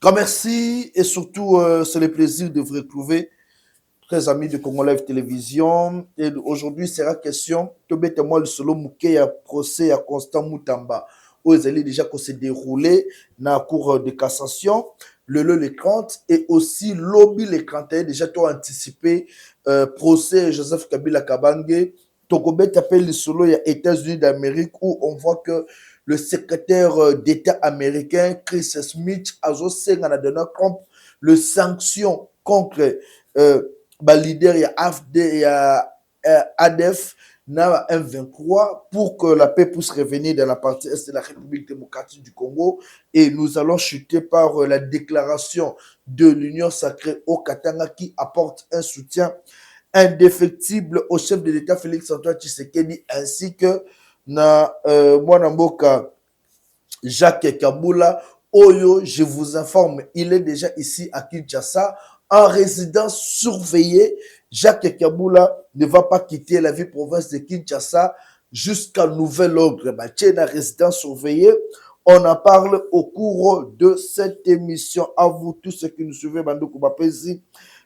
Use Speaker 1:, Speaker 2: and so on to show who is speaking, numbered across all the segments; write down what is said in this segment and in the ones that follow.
Speaker 1: Grand merci et surtout, c'est le plaisir de vous retrouver, très amis de Congo Live Télévision. Et aujourd'hui, sera question, moi le solo mouké à procès à Constant Moutamba, où ils allaient déjà se dérouler dans la cour de cassation, le 30, et aussi lobby le 31, déjà tout anticipé, procès Joseph Kabila Kabange, Tokobet appelle le solo, il y a États-Unis d'Amérique, où on voit que le secrétaire d'État américain, Chris Smith, a aussi Donald Trump, le sanction contre leader, il y a AFD, il y a ADF, na M23 pour que la paix puisse revenir dans la partie est de la République démocratique du Congo. Et nous allons chuter par la déclaration de l'Union sacrée au Katanga qui apporte un soutien indéfectible au chef de l'État Félix Antoine Tshisekedi ainsi que na Mwanamboka Jacques Kabula. Oyo, je vous informe, il est déjà ici à Kinshasa en résidence surveillée. Jacques Kabula ne va pas quitter la ville province de Kinshasa jusqu'à nouvel ordre. La résidence surveillée. On en parle au cours de cette émission. À vous tous ceux qui nous suivez, Bandoko Bapezi,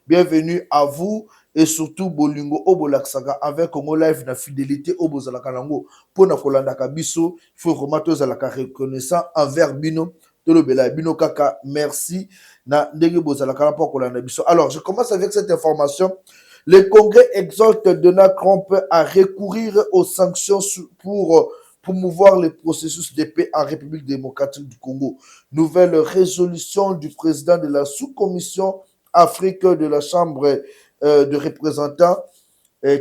Speaker 1: bienvenue à vous et surtout Bolingo Obolaksaga avec Congo Live na fidélité Obozalaka nango pour na kolanda kabiso. Il faut vraiment tous à la reconnaissant envers Bino. Bino Kaka, merci. Alors, je commence avec cette information. Le Congrès exhorte Donald Trump à recourir aux sanctions pour promouvoir le processus de paix en République démocratique du Congo. Nouvelle résolution du président de la sous-commission Afrique de la Chambre de représentants,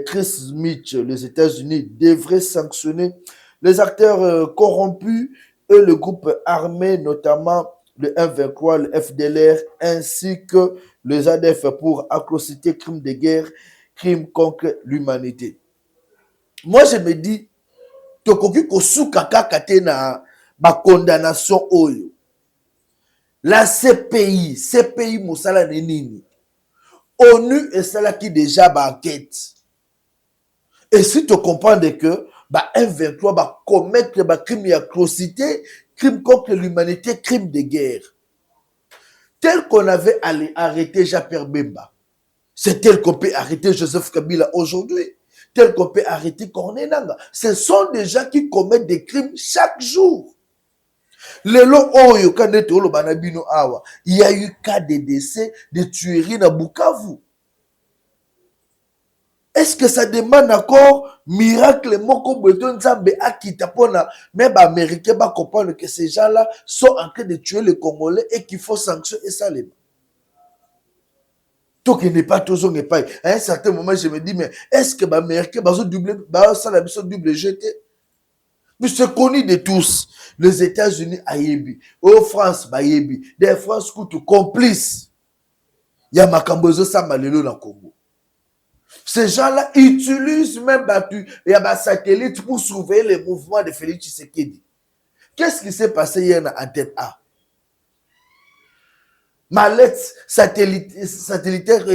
Speaker 1: Chris Smith, les États-Unis, devraient sanctionner les acteurs corrompus et le groupe armé, notamment le M23, le FDLR, ainsi que les ADF pour atrocités, crimes de guerre, crimes contre l'humanité. Moi, je me dis, tokoki kosuka kaka te na ba condamnation oyo. La CPI mosala nini. ONU et cela qui déjà ba enquête. Et si tu comprends que bah M23 va commettre bah crime d'atrocité, crime contre l'humanité, crime de guerre. Tel qu'on avait arrêté Jean-Pierre Bemba, c'est tel qu'on peut arrêter Joseph Kabila aujourd'hui, tel qu'on peut arrêter Corneille Nangaa. Ce sont des gens qui commettent des crimes chaque jour. Lelo oyo kanete olo banabino awa, il y a eu cas de décès, de tueries dans Bukavu. Est-ce que ça demande encore miracle moko beton nzambe akita pona même américain va comprendre que ces gens-là sont en train de tuer les Congolais et qu'il faut sanctionner ça les. Tout qui n'est pas toujours n'est pas. À un certain moment je me dis mais est-ce que l'américain va doubler ça la mission double jeté. Mais c'est connu de tous. Les États-Unis ayebi, au France bayebi, des France coutu complice. Il y a makambozo samalelo dans Congo. Ces gens-là utilisent même il y a des satellites pour surveiller les mouvements de Félix Tshisekedi. Qu'est-ce qui s'est passé hier en tête A? Mallette satellitaire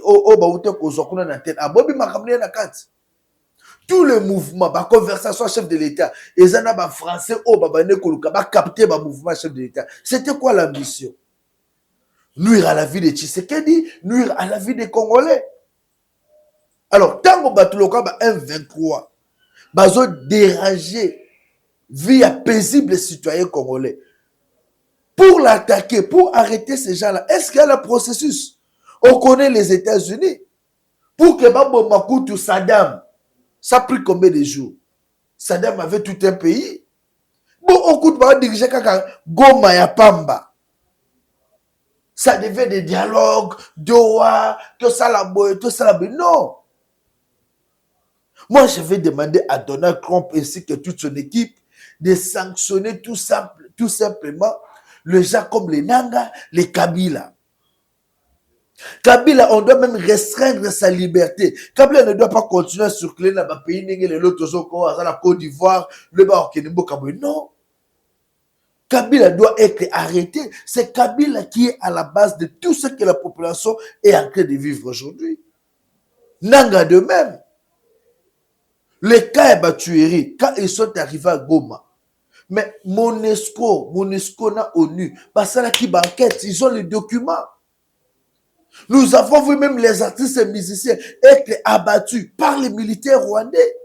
Speaker 1: au Baouté Kozokuna en tête A. Bobby Makamli na carte. Tous les mouvements, la conversation chef de l'État, les en français au Babane Koluka, capter le mouvement chef de l'État. C'était quoi l'ambition? Nuire à la vie de Tshisekedi, nuire à la vie des Congolais. Alors, tant que Batuloka M23, bazo déranger vie à paisible citoyen congolais. Pour l'attaquer, pour arrêter ces gens-là, est-ce qu'il y a le processus? On connaît les États-Unis. Pour que Babo Makutu Saddam, ça a pris combien de jours? Saddam avait tout un pays. Bon, on coûte pas diriger kaka Goma ya Pamba. Ça devait des dialogues, Doha, tout ça la boy, tout ça la boy. Non. Moi, je vais demander à Donald Trump ainsi que toute son équipe de sanctionner tout simplement les gens comme les Nangaa, les Kabila. Kabila, on doit même restreindre sa liberté. Kabila ne doit pas continuer à circuler dans le pays, la Côte d'Ivoire, le Baokenimbo Kabila. Non. Kabila doit être arrêté. C'est Kabila qui est à la base de tout ce que la population est en train de vivre aujourd'hui. Nangaa de même. Les cas de tuerie, quand ils sont arrivés à Goma, Mais Monesco na ONU, parce que qui banquette, ils ont les documents. Nous avons vu même les artistes et musiciens être abattus par les militaires rwandais.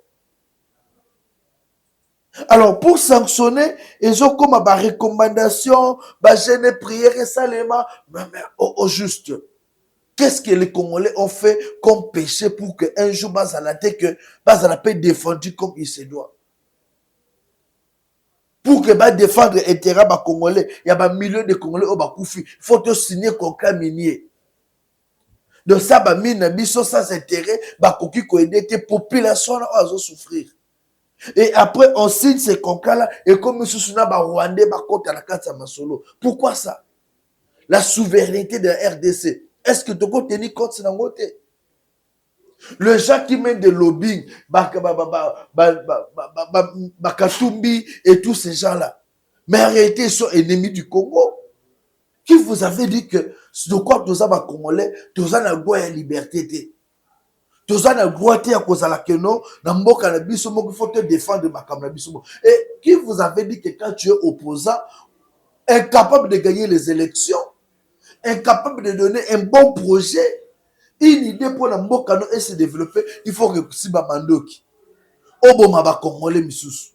Speaker 1: Alors, pour sanctionner, ils ont comme ma recommandation, ma gêne prière et salement, mais au juste. Qu'est-ce que les Congolais ont fait comme péché pour qu'un jour, Bazala peut défendu comme il se doit? Pour que va défendre l'intérêt des Congolais, il y a des millions de Congolais au Bakoufi. Il faut signer un contrat minier. Donc ça, mine, sans intérêt, Bakoki ko aider que population à souffrir. Et après, on signe ces contrats-là, et comme nous sommes Rwandais, Bakota la carte Masolo. Pourquoi ça? La souveraineté de la RDC. Est-ce que tu peux tenir compte de ça? Le gens qui mènent des lobbying, Katumbi et tous ces gens-là. Mais en réalité, ils sont ennemis du Congo. Qui vous avait dit que de quoi tous les Congolais, tous les droit à la liberté? Tous les droit à cause de la keno, dans mboka na biso moko, il faut te défendre makamna biso. Et qui vous avait dit que quand tu es opposant, incapable de gagner les élections, incapable de donner un bon projet, une idée pour la mboka et se développer, il faut que Siba Mandoki. Oboma ba Congolais misusu.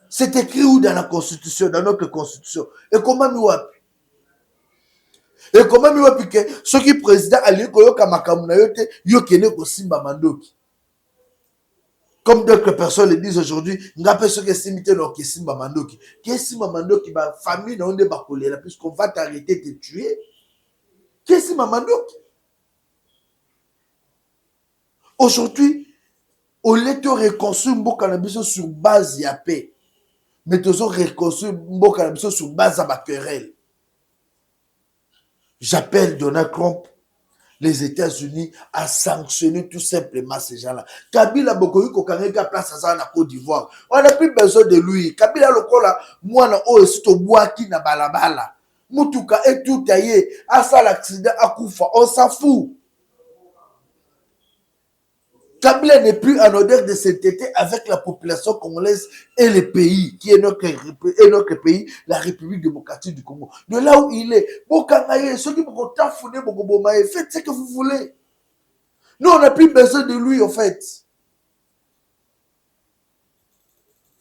Speaker 1: C'est écrit où dans la constitution, dans notre constitution? Et comment nous appelons? Et comment nous appelons que ceux qui président Ali Koyoka Makamuna yote yokene ko Simba Mandoki? Comme d'autres personnes le disent aujourd'hui, n'appelle ceux qui simité non que Simba Mandoki. Qui Simba Mandoki ba famille non de ba kolera puisqu'on va t'arrêter de te tuer. Qui Simba Mandoki? Aujourd'hui, au lieu de reconstruire Mboka sur base de la paix, mais tu as reconstruire Mboka sur base de la querelle. J'appelle Donald Trump, les États-Unis, à sanctionner tout simplement ces gens-là. Kabila Bokoyi Kokanega place à ça en Côte d'Ivoire. On n'a plus besoin de lui. Kabila Lokola, moi, na o est au bois qui n'a balabala. Mutuka et tout taillé. À ça, l'accident à Koufa. On s'en fout. Kabila n'est plus en odeur de s'entêter avec la population congolaise et le pays, qui est notre pays, la République démocratique du Congo. De là où il est, ceux qui vont tafouner, faites ce que vous voulez. Nous, on n'a plus besoin de lui, en fait.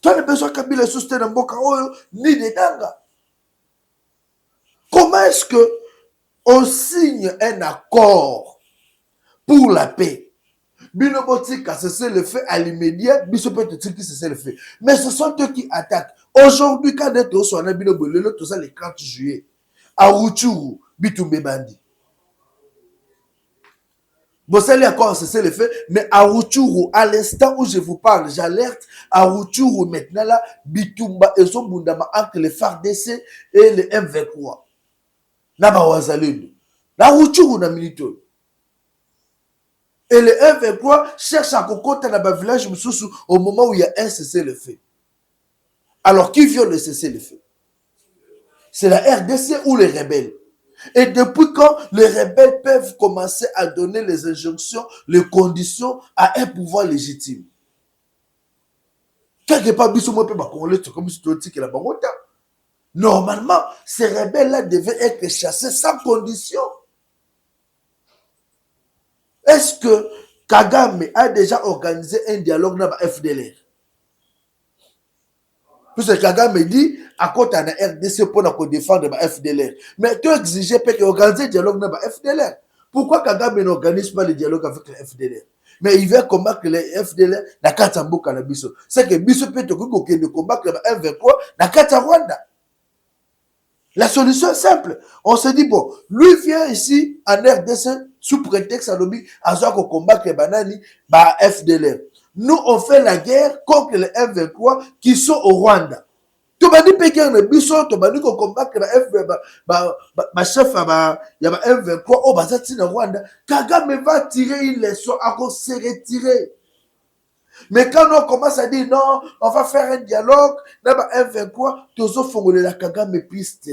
Speaker 1: Tu as besoin de Kabila Sousten ni de Danga. Comment est-ce que on signe un accord pour la paix? Binobotika, c'est le fait à l'immédiat, Bisopetiki, c'est le fait. Mais ce sont eux qui attaquent. Aujourd'hui, quand on est en Binobolelo, tout ça le 30 juillet, à Ruchuru, Bitumbe Bandi. Bon, ça, l'accord, c'est le fait, mais à Ruchuru, à l'instant où je vous parle, j'alerte, à Ruchuru, maintenant là, Bitumba et son Bundama entre les FARDC et les M23. Là-bas, Wazalendo. Là, Ruchuru, na Milito. Et le M23 cherche à cocoter dans le village au moment où il y a un cessez-le-feu. Alors, qui viole le cessez-le-feu? C'est la RDC ou les rebelles? Et depuis quand les rebelles peuvent commencer à donner les injonctions, les conditions à un pouvoir légitime? Quelque part, comme si tu dis que la banque. Normalement, ces rebelles-là devaient être chassés sans condition. Est-ce que Kagame a déjà organisé un dialogue dans la FDLR? Puisque Kagame dit, à côté de la RDC pour défendre la FDLR. Mais tu exiges qu'il organise un dialogue dans la FDLR. Pourquoi Kagame n'organise pas le dialogue avec la FDLR? Mais il veut combattre les FDLR dans Katambo Kanabiso. C'est que Biso peut combattre la M23 dans Rwanda. La solution est simple. On se dit, bon, lui vient ici en RDC sous prétexte à l'objet à ce qu'on combat les bananes, FDLR. Nous, on fait la guerre contre les M23 qui sont au Rwanda. Tu m'as dit que tu m'as dit qu'on combat le chef de M23 au Bazati au Rwanda. Kagame va tirer une leçon à cause se retirer. Mais quand on commence à dire non, on va faire un dialogue, dans M23, tous ont la Kagame piste.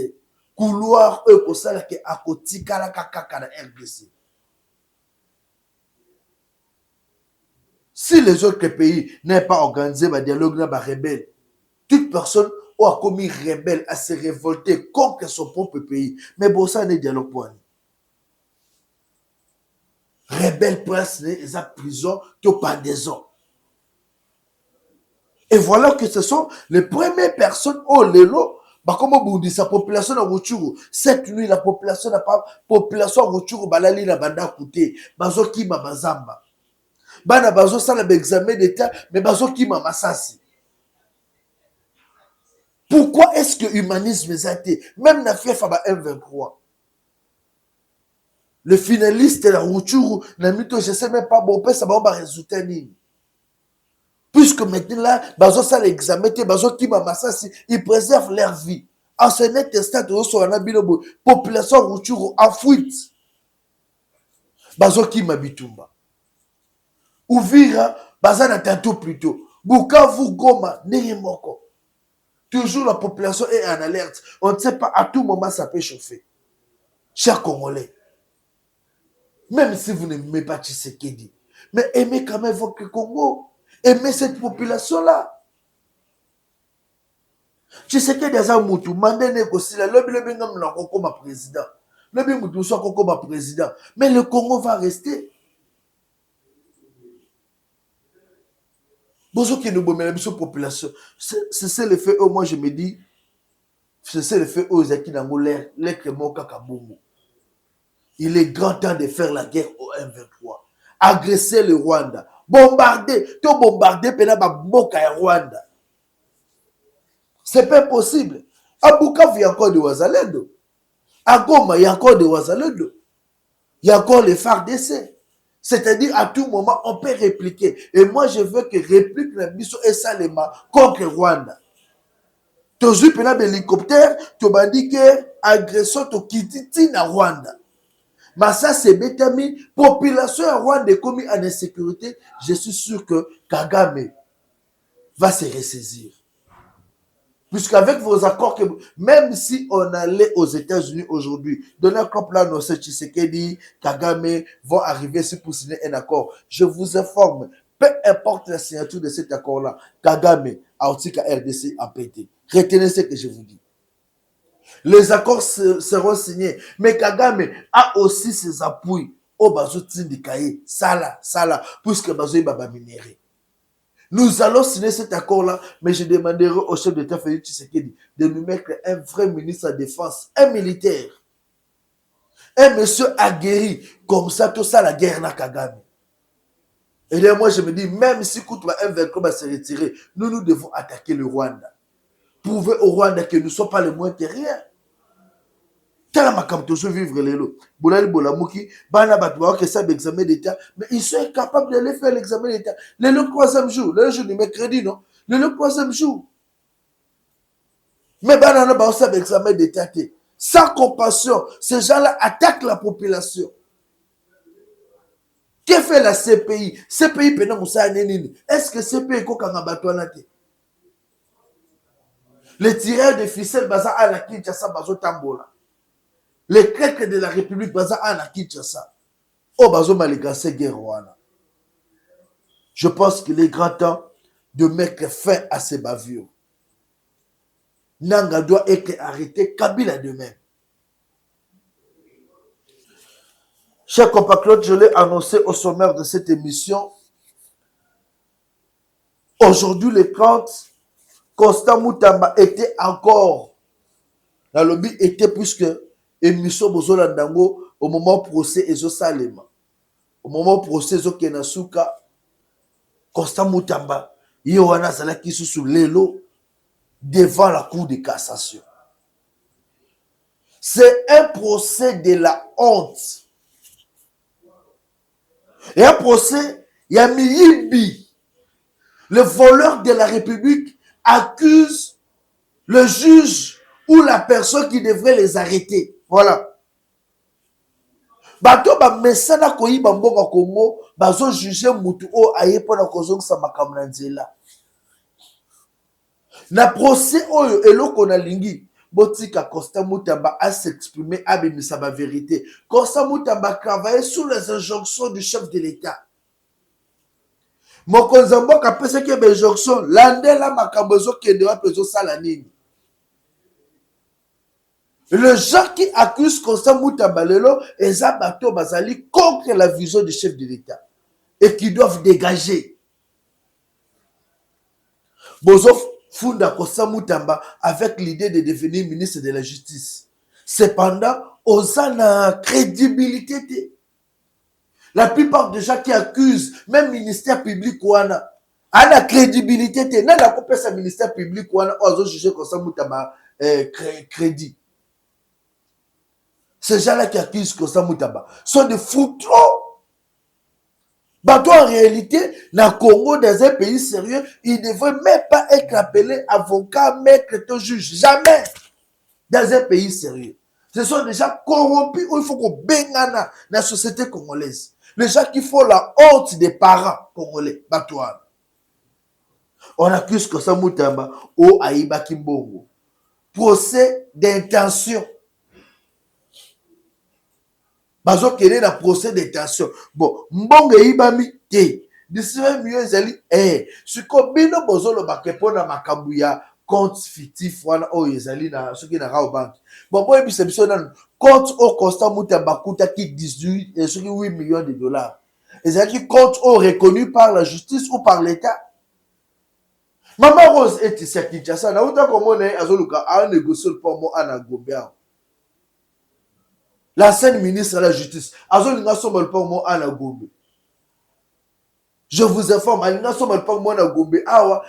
Speaker 1: Couloir, eux, pour ça, qui est à côté de la RDC. Si les autres pays n'ont pas organisé un dialogue dans les rebelles, toute personne a commis rebelle à se révolter contre son propre pays. Mais bon, ça n'est dialogue point. Rebelle place les prison, tu pendaison. Et voilà que ce sont les premières personnes au Lelo. Bah, comment vous dites sa population à Rochuru? Cette nuit, la population n'a pas. Population à Rochuru, balali la banda koute. Bazo ki ma bazamba. Bana bazo ça l'examen d'état, mais bazo ki ma masasi. Pourquoi est-ce que l'humanisme est athée? Même na fief à M23. Le finaliste de la Rochuru, na mito, je sais même pas, bon, ça va résultat ni. Puisque maintenant là, bazo ça l'examen, bazo ki ma masasi, ils préservent leur vie. En ce net instant, population Rochuru en fuite. Bazo ki ma bitumba. Ouvira, bazana tantôt plutôt. Bukavu, Goma, Nerimoko. Toujours la population est en alerte. On ne sait pas, à tout moment ça peut chauffer. Chers Congolais, même si vous n'aimez pas Tshisekedi, mais aimez quand même votre Congo. Aimez cette population-là. Tshisekedi aza mutu, mandene kosila, lobi ngam na koko ma président. Lobi mutu so koko ma président. Mais le Congo va rester. Bozo qui nous bombe la population. C'est le fait, moi je me dis, c'est le fait aux Zaki Nango l'air moka kabongo. Il est grand temps de faire la guerre au M23. Agresser le Rwanda. Bombarder. Tout bombarder pena ba boka ya Rwanda. C'est pas possible. À Bukavu, il y a encore des Wazalendo. À Goma, il y a encore des Wazalendo. Il y a encore les FARDC. C'est-à-dire, à tout moment, on peut répliquer. Et moi, je veux que réplique la mission et Salema contre Rwanda. Tu as vu un hélicoptère, tu m'as dit que agression, tu quittes na Rwanda. Mais ça, c'est bétami. Population à Rwanda est commis en insécurité. Je suis sûr que Kagame va se ressaisir. Puisqu'avec vos accords, même si on allait aux États-Unis aujourd'hui, Donald Trump, là, non, c'est Tshisekedi, Kagame vont arriver ici pour signer un accord. Je vous informe, peu importe la signature de cet accord-là, Kagame, Aotika RDC a pété. Retenez ce que je vous dis. Les accords seront signés, mais Kagame a aussi ses appuis au bazo Tindikaye, Sala, puisque bazo Baba minéré. Nous allons signer cet accord-là, mais je demanderai au chef d'État Félix Tshisekedi de nous mettre un vrai ministre de la Défense, un militaire, un monsieur aguerri, comme ça, tout ça, la guerre n'a Kagame. Et là, moi, je me dis, même si Koutoua M23 va se retirer, nous devons attaquer le Rwanda. Prouver au Rwanda que nous ne sommes pas les moins que rien. Tel makamto toujours vivre les lots. Boulali Bolamouki, Bana Batouak, que ça l'examen d'État, mais ils sont incapables d'aller faire l'examen d'État. Le 3e jour, le jour du mercredi, non? Le 3e jour. Mais Bana n'a pas ça l'examen d'État. Sans compassion, ces gens-là attaquent la population. Que fait la CPI? CPI pendant Moussa Nenini. Est-ce que CPI est comme un bateau? Les tireurs de ficelles, Baza à la Kinshasa, Bazo Tambola. Les craques de la République, Baza à la Kinshasa. Oh, Bazo Maligase Guerroana. Je pense qu'il est grand temps de mettre fin à ces bavures. Nanga doit être arrêté, Kabila de même. Chers compatriotes, je l'ai annoncé au sommaire de cette émission. Aujourd'hui, le 30, Constant Moutamba était encore dans le lobby, était puisque émission Bozolandango au moment procès Ezo Salema. Au moment procès Ezo Kenasuka, Constant Moutamba, Yohana Zalaki sous l'élo devant la cour de cassation. C'est un procès de la honte. Et un procès, il y a Miyibi, le voleur de la République, accuse le juge ou la personne qui devrait les arrêter. Voilà. Bato ba mesana koyiba mbonga Congo, bazo juger mutu o ayepo na kozongisa makambo na nzela. Na procès oyo eloko na lingi, botika Constant Moutamba a s'exprimer abimisa ba vérité. Constant Moutamba travaillait sous les injonctions du chef de l'État. mokonzi mboka apesaki benjonction landela makambo ezokende wapi ezosala nini. Le gens qui accusent Constant Moutamba lelo eza bato bazali contre la vision du chef de l'État et qui doivent dégager. Bozo funda Constant Moutamba avec l'idée de devenir ministre de la Justice. Cependant, osana crédibilité. La plupart des gens qui accusent, même ministère public wana, a la crédibilité. N'a la coupe sa ministère public wana, ozo juger Constant Moutamba crédit. Ces gens-là qui accusent Constant Moutamba sont des foutros. Bateau en réalité, dans le Congo, dans un pays sérieux, il ne devrait même pas être appelé avocat, maître, juge. Jamais. Dans un pays sérieux. Ce sont des gens corrompus où il faut qu'on baigne la société congolaise. Les gens qui font la honte des parents congolais. Bateau. On accuse Constant Moutamba au Aïba Kimbongo. Procès d'intention. Bazo kele na procès d'intention. Bon, mbongo ibami te. D'ici mieux ezali siko bino bozolo bakepona makambu ya compte fictif wana o ezali na soki na Rao Bank. Bon boy bisa biso na compte au Constant Moutamba kuta ki 18 soki 8 millions de dollars. Ezali compte au reconnu par la justice ou par l'État. Maman Rose est ici à Kinshasa. Na uta komone azoluka a négocier pour moi ana Gobert. L'ancien ministre de la Justice, je vous informe,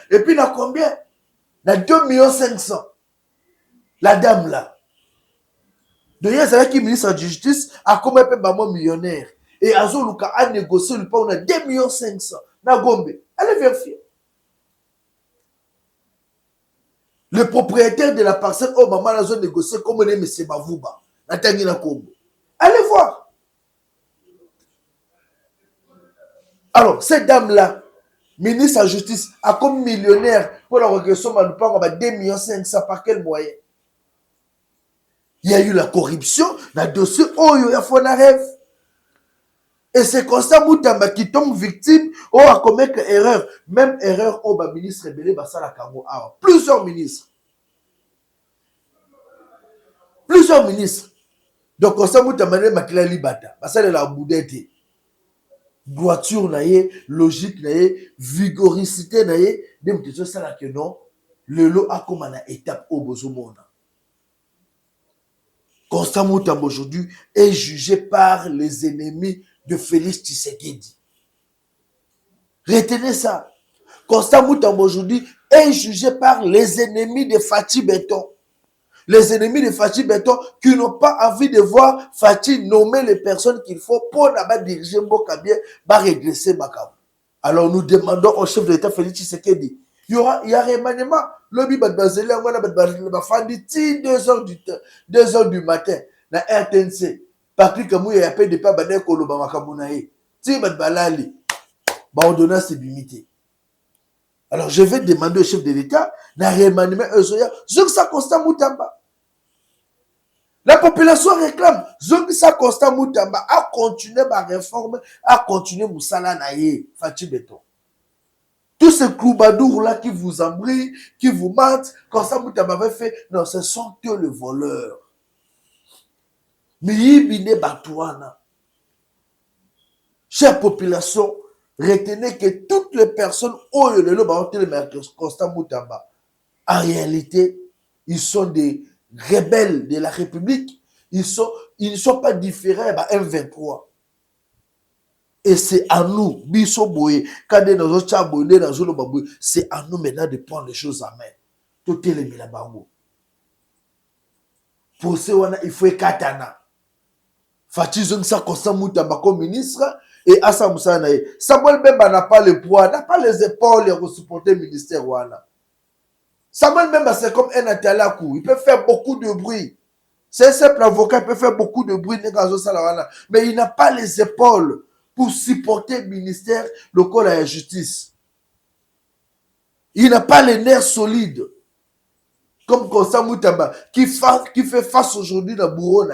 Speaker 1: et puis, il a combien? Il a 2,5 millions. La dame là. Donc, il y a qui ministre de la Justice, a combien de millionnaire? Et Azoluka a négocié le on a 2,5 millions. Na Gombe. Allez vérifier. Le propriétaire de la parcelle, oh, maman, a négocié comme on est M. Bavouba. Allez voir. Alors, cette dame-là, ministre de la Justice, a comme millionnaire pour la régression, on va 2,5 millions par quel moyen? Il y a eu la corruption dans le dossier, oh, il y a fait un rêve. Et c'est Constant Moutamba qui tombe victime, oh, à commettre erreur. Même erreur, oh, bah, ministre rebelle, bah, ça, la Congo. Plusieurs ministres. Plusieurs ministres. Donc, Constant Moutamba, Makila Libata, bah, ça, la boudette. Droiture, logique, vigoricité, dem que ça, là, que non, le lot a comme une étape au Bozomona. Constant Moutamba aujourd'hui est jugé par les ennemis de Félix Tshisekedi. Retenez ça. Constant Moutamba aujourd'hui est jugé par les ennemis de Fatih Béton. Les ennemis de Fatih Béton qui n'ont pas envie de voir Fatih nommer les personnes qu'il faut pour diriger Mboka bien, régresser Bakam. Alors nous demandons au chef de l'État Félix Tshisekedi, il y a remaniement. Lobby Badbazeli, on va faire 2 heures du matin na RTNC. Patrick Kamouya, il y a pas de pas bader Koloba Makamunae. Si Badbalali, ordonnance est limitée. Alors je vais demander au chef de l'État, na remaniement Ezoya, Zongsa Constant Moutamba. La population réclame, Zongsa Constant Moutamba a continué ma réforme, a continué Moussala Naye, Fatih Béton. Tous ces cloubadours-là qui vous embrillent, qui vous mentent, Constant Moutamba avait fait, non, ce sont que les voleurs. Mais Yibine Batouana. Chère population, retenez que toutes les personnes où Constant Moutamba, en réalité, ils sont des rebelles de la République. Ils ne sont pas différents à M23. Et c'est à nous, c'est à nous maintenant de prendre les choses en main. Tout est les milabango. Pour ce, il faut katana. Fatih Zongsa Constant Moutamba comme ministre et Assa Moussa Naye. Samuel Bemba n'a pas le poids, n'a pas les épaules pour supporter le ministère. Samuel Bemba, c'est comme un atalakou. Il peut faire beaucoup de bruit. C'est un simple avocat, il peut faire beaucoup de bruit. Mais il n'a pas les épaules pour supporter le ministère local à la justice. Il n'a pas les nerfs solides. Comme Constant Moutamba, qui fait face aujourd'hui dans Bourreau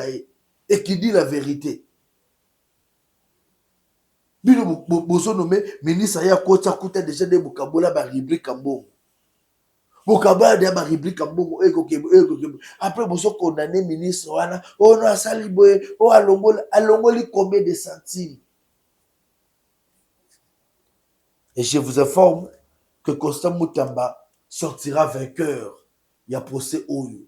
Speaker 1: et qui dit la vérité. Bino bozo nommé ministre ya kota kuta déjà de bokabola ba rubrique ambongo. Bokabola de ba rubrique ambongo après bozo condamner ministre wana oh non asali boye oh alongoli combien de centimes. Et je vous informe que Constant Moutamba sortira vainqueur. Il y a procès Oyo.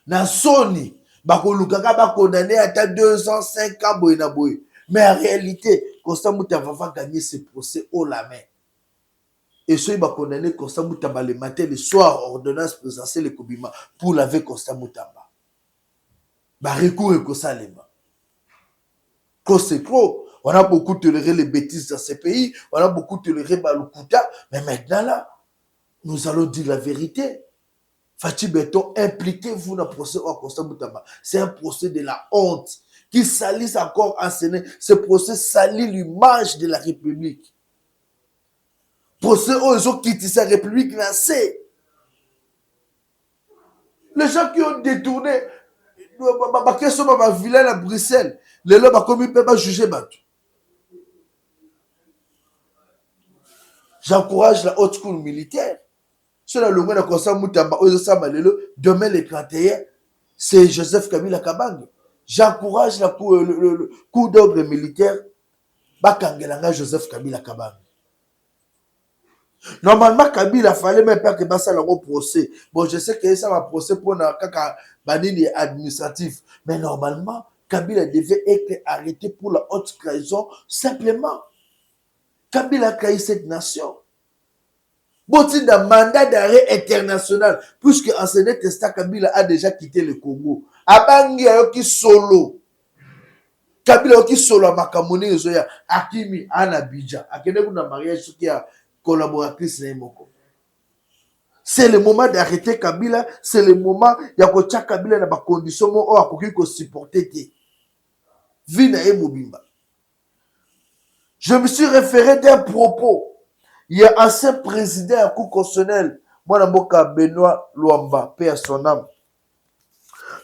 Speaker 1: Na Sony, bakolukaka ba condamné à 2 ans, 5 ans, boy na boy. Mais en réalité, Constant Moutamba va gagner ce procès haut la main. Et ceux qui va condamner Constant Moutamba le matin, le soir, ordonnance présidentielle et Kobima pour laver Constant Moutamba. Bah recours et Kosalema. C'est trop. On a beaucoup toléré les bêtises dans ces pays. On a beaucoup toléré Balukuta. Mais maintenant là, nous allons dire la vérité. Fatih Beton, impliquez-vous dans le procès au Constant Moutamba. C'est un procès de la honte qui salisse encore en Sénat. Ce procès salit l'image de la République. Procès où ils ont quitté sa République lancée. Les gens qui ont détourné ma vilaine à Bruxelles, les lois ont commis pas juger battu. J'encourage la haute cour militaire. Sur le monde de Constant Moutamba, demain le 31, c'est Joseph Kabila Kabange. J'encourage la cour d'ordre militaire, Bakangelanga Joseph Kabila Kabange. Normalement, Kabila fallait même pas que ça le procès. Bon, je sais que ça va procès pour un banini administratif. Mais normalement, Kabila devait être arrêté pour la haute trahison. Simplement, Kabila a trahi cette nation. Bon-il d'un mandat d'arrêt international, puisque en Sénat Testa Kabila a déjà quitté le Congo. Abangi ayoki solo. Kabila ayoki solo à Makamone Yozoya. Akimi Anabidja. Akene kuna mariage qui a collaboratrice Nemoko. C'est le moment d'arrêter Kabila. C'est le moment yakocha Kabila na ba condition mo o akoki ko supporter te. Vina e mobimba. Je me suis référé d'un propos. Il y a un ancien président à coup constitutionnel, Mwanamboka Benoît Luamba, paix à son âme.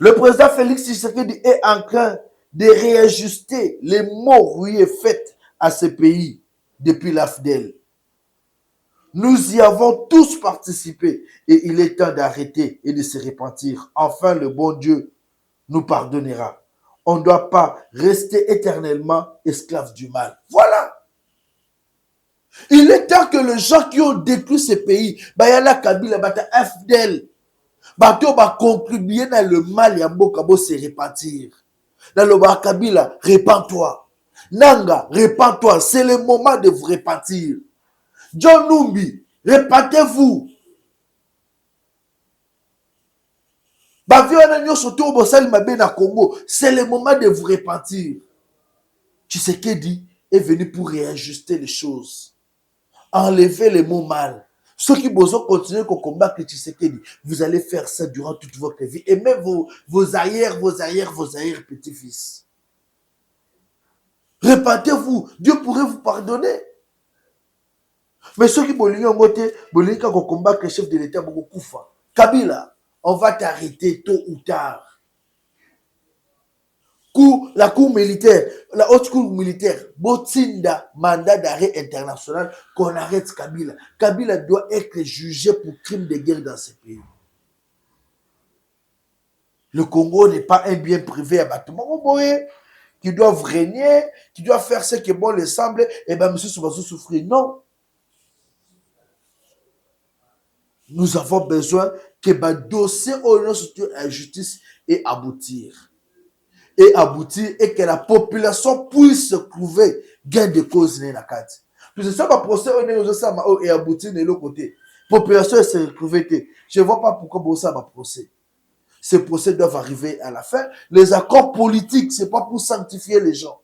Speaker 1: Le président Félix Tshisekedi est en train de réajuster les mots rués faits à ce pays depuis l'AFDEL. Nous y avons tous participé et il est temps d'arrêter et de se repentir. Enfin, le bon Dieu nous pardonnera. On ne doit pas rester éternellement esclaves du mal. Voilà. Il est temps que les gens qui ont détruit ce pays, Bayala Kabila, Bata FDL, Bato va contribuer dans le mal, Yambo Kabo se repentir. Dans le Baba Kabila, repens-toi. Nanga, repens-toi. C'est le moment de vous repentir. John Numbi, repentez-vous. Baviona Nyo Soto Bosali Mabe na Congo, c'est le moment de vous repentir. Tshisekedi est venu pour réajuster les choses. Enlever les mots mal. Ceux qui vont continuer à combattre Tshisekedi, vous allez faire ça durant toute votre vie. Et même vos arrières petits-fils. Repentez-vous. Dieu pourrait vous pardonner. Mais ceux qui vont combattre le chef de l'État, Kabila, on va t'arrêter tôt ou tard. La cour militaire, la haute cour militaire, Botinda, mandat d'arrêt international, qu'on arrête Kabila. Kabila doit être jugé pour crime de guerre dans ce pays. Le Congo n'est pas un bien privé à bâtiment qui doivent régner, qui doivent faire ce qui bon les semble, et bien monsieur Soubassou souffrir. Non. Nous avons besoin que le dossier au nom de la justice et aboutir. Et que la population puisse trouver gain de cause dans la carte. Tout ça va procès et aboutir de l'autre côté. La population se retrouver. Je ne vois pas pourquoi ça va procès. Ces procès doivent arriver à la fin. Les accords politiques, ce n'est pas pour sanctifier les gens.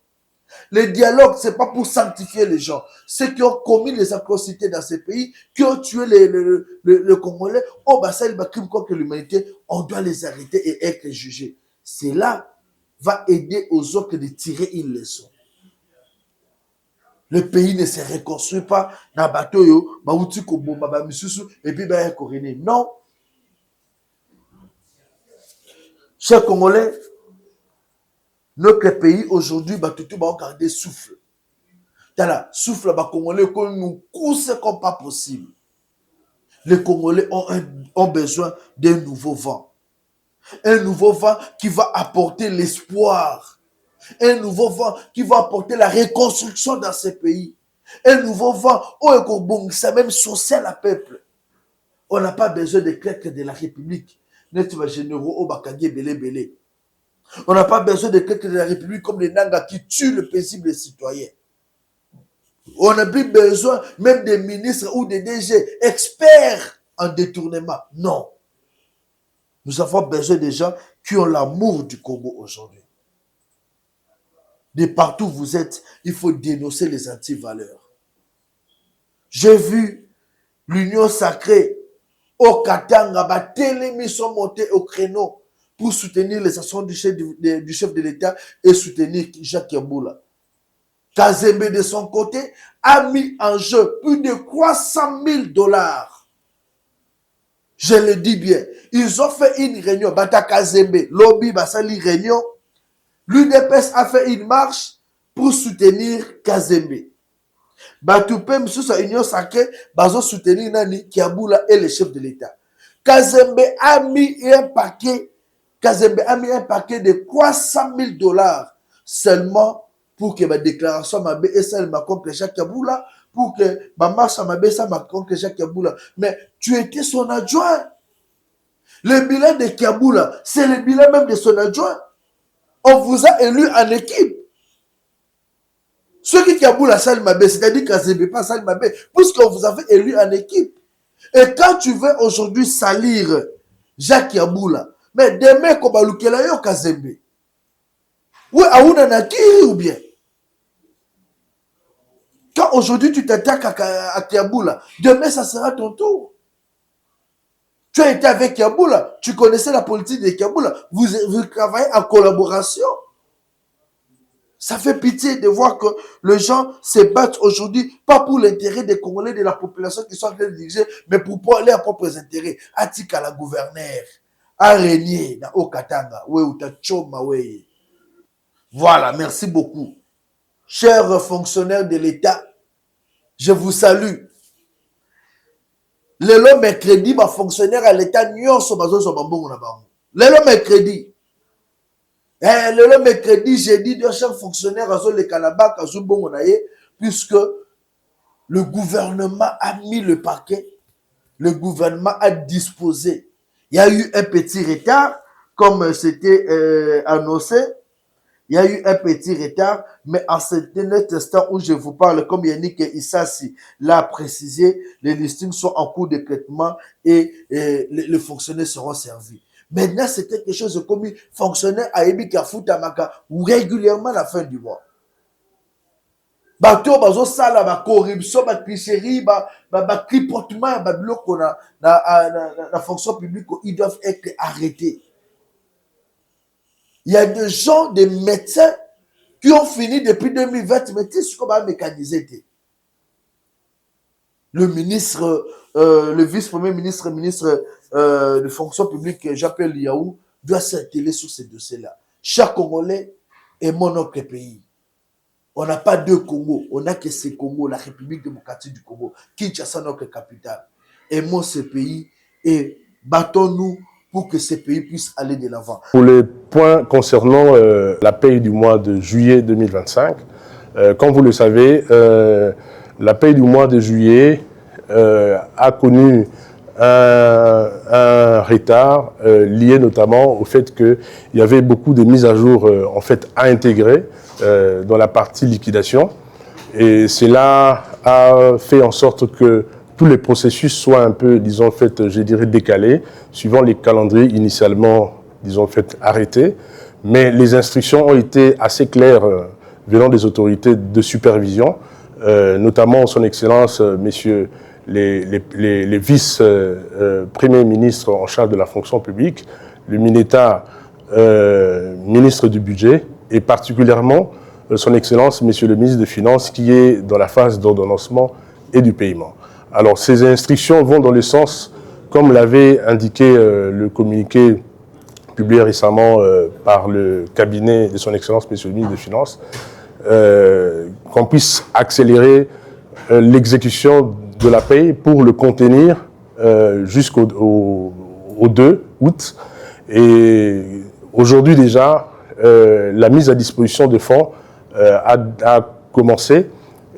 Speaker 1: Les dialogues, ce n'est pas pour sanctifier les gens. Ceux qui ont commis les atrocités dans ces pays, qui ont tué le Congolais, ça il va crime contre l'humanité, on doit les arrêter et être jugés. C'est là va aider aux autres de tirer une leçon. Le pays ne se reconstruit pas dans le bateau, et puis il non. Chers Congolais, notre pays aujourd'hui, tout va garder souffle. Tala, souffle à Congolais qu'on nous cousse comme pas possible. Les Congolais ont besoin d'un nouveau vent. Un nouveau vent qui va apporter l'espoir. Un nouveau vent qui va apporter la reconstruction dans ces pays. Un nouveau vent où c'est même social à peuple. On n'a pas besoin de clercs de la République. N'est-ce généraux au Bakagé Belé Belé. On n'a pas besoin de clercs de la République comme les Nanga qui tuent le paisible citoyen. On n'a plus besoin même des ministres ou des DG experts en détournement. Non. Nous avons besoin des gens qui ont l'amour du Congo aujourd'hui. De partout où vous êtes, il faut dénoncer les anti-valeurs. J'ai vu l'Union sacrée au Katanga, Batelemi sont montés au créneau pour soutenir les actions du chef de l'État et soutenir Jacques Yamboula. Kazembe, de son côté, a mis en jeu plus de 300 000 $. Je le dis bien. Ils ont fait une réunion. Bata Kazembe, lobby, basali réunion. L'UDPS a fait une marche pour soutenir Kazembe. Batoupé, monsieur, sa union sacrée, bazo soutenir Nani, Kiaboula et le chef de l'État. Kazembe a mis un paquet de 300 000 $ seulement pour que ma déclaration m'a et celle m'a contre Jacques Kaboula, pour que ma marche m'a ça m'a contre Jacques Kaboula. Mais tu étais son adjoint. Le bilan de Kaboula, c'est le bilan même de son adjoint. On vous a élu en équipe. Ceux qui Kaboula Salmabé, c'est-à-dire Kazembe, pas Salmabé, puisqu'on vous avait élu en équipe. Et quand tu veux aujourd'hui salir Jacques Kaboula, mais demain, comme Balukela yo Kazembe, oui, Aouna Nakiri ou bien. Quand aujourd'hui tu t'attaques à Kiaboula, demain ça sera ton tour. Tu as été avec Kiaboula, tu connaissais la politique de Kiaboula, vous travaillez en collaboration. Ça fait pitié de voir que les gens se battent aujourd'hui, pas pour l'intérêt des Congolais, de la population qui sont en train de diriger, mais pour leurs propres intérêts. Atika la gouverneure, à régner dans Okatanga, ouais, ou ta choma, ouais. Voilà, merci beaucoup. Chers fonctionnaires de l'État, je vous salue. Le mercredi, ma fonctionnaire à l'État, le mercredi. Le mercredi, j'ai dit de chaque fonctionnaire à le Kanaba, puisque le gouvernement a mis le paquet, le gouvernement a disposé. Il y a eu un petit retard, comme c'était annoncé. Il y a eu un petit retard, mais en cet instant où je vous parle, comme Yannick Issassi l'a précisé, les listings sont en cours de traitement et les fonctionnaires seront servis. Maintenant, c'est quelque chose de comme fonctionnaire à Ebika Futamaka ou régulièrement à la fin du mois. Bateau, bazo sala, ba corruption, ba tricherie, ba tripotement, ba bloc qu'on a la fonction publique, ils doivent être arrêtés. Il y a des gens, des médecins qui ont fini depuis 2020, mais tu sais ce qu'on va mécaniser. Le ministre, le vice-premier ministre, ministre de fonction publique, Jean-Pierre Liaou, doit s'atteler sur ces dossiers-là. Chaque Congolais est mon autre pays. On n'a pas deux Congo, on n'a que ce Congo, la République démocratique du Congo, Kinshasa, notre capitale. Aimons ce pays et battons-nous pour que ce pays puisse aller de l'avant.
Speaker 2: Pour les points concernant la paye du mois de juillet 2025, comme vous le savez, la paye du mois de juillet a connu un retard lié notamment au fait qu'il y avait beaucoup de mises à jour en fait, à intégrer dans la partie liquidation. Et cela a fait en sorte que tous les processus soient un peu, disons, fait, je dirais, décalés, suivant les calendriers initialement, disons, fait, arrêtés. Mais les instructions ont été assez claires venant des autorités de supervision, notamment son Excellence, messieurs les vice-premiers ministres en charge de la fonction publique, le Mineta, ministre du budget, et particulièrement son Excellence, monsieur le ministre des Finances, qui est dans la phase d'ordonnancement et du paiement. Alors, ces instructions vont dans le sens, comme l'avait indiqué le communiqué publié récemment par le cabinet de son Excellence, monsieur le ministre des Finances, qu'on puisse accélérer l'exécution de la paye pour le contenir jusqu'au 2 août. Et aujourd'hui déjà, la mise à disposition de fonds a commencé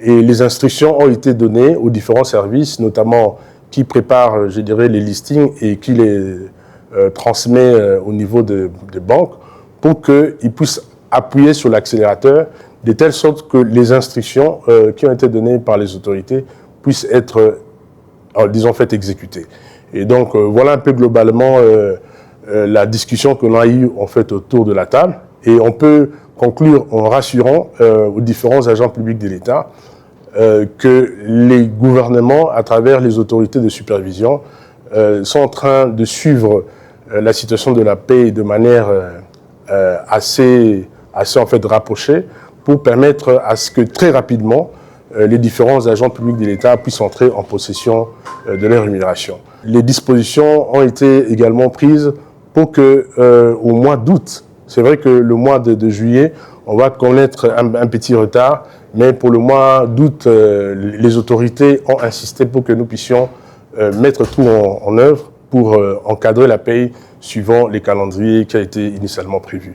Speaker 2: et les instructions ont été données aux différents services, notamment qui préparent, je dirais, les listings et qui les transmet au niveau des banques pour qu'ils puissent appuyer sur l'accélérateur de telle sorte que les instructions qui ont été données par les autorités puissent être, disons, faites exécuter. Et donc, voilà un peu globalement la discussion que l'on a eue en fait autour de la table. Et on peut conclure en rassurant aux différents agents publics de l'État que les gouvernements, à travers les autorités de supervision, sont en train de suivre la situation de la paix de manière assez en fait rapprochée pour permettre à ce que très rapidement les différents agents publics de l'État puissent entrer en possession de leur rémunération. Les dispositions ont été également prises pour que au mois d'août, c'est vrai que le mois de juillet, on va connaître un petit retard, mais pour le mois d'août, les autorités ont insisté pour que nous puissions mettre tout en œuvre pour encadrer la paye suivant les calendriers qui a été initialement prévus.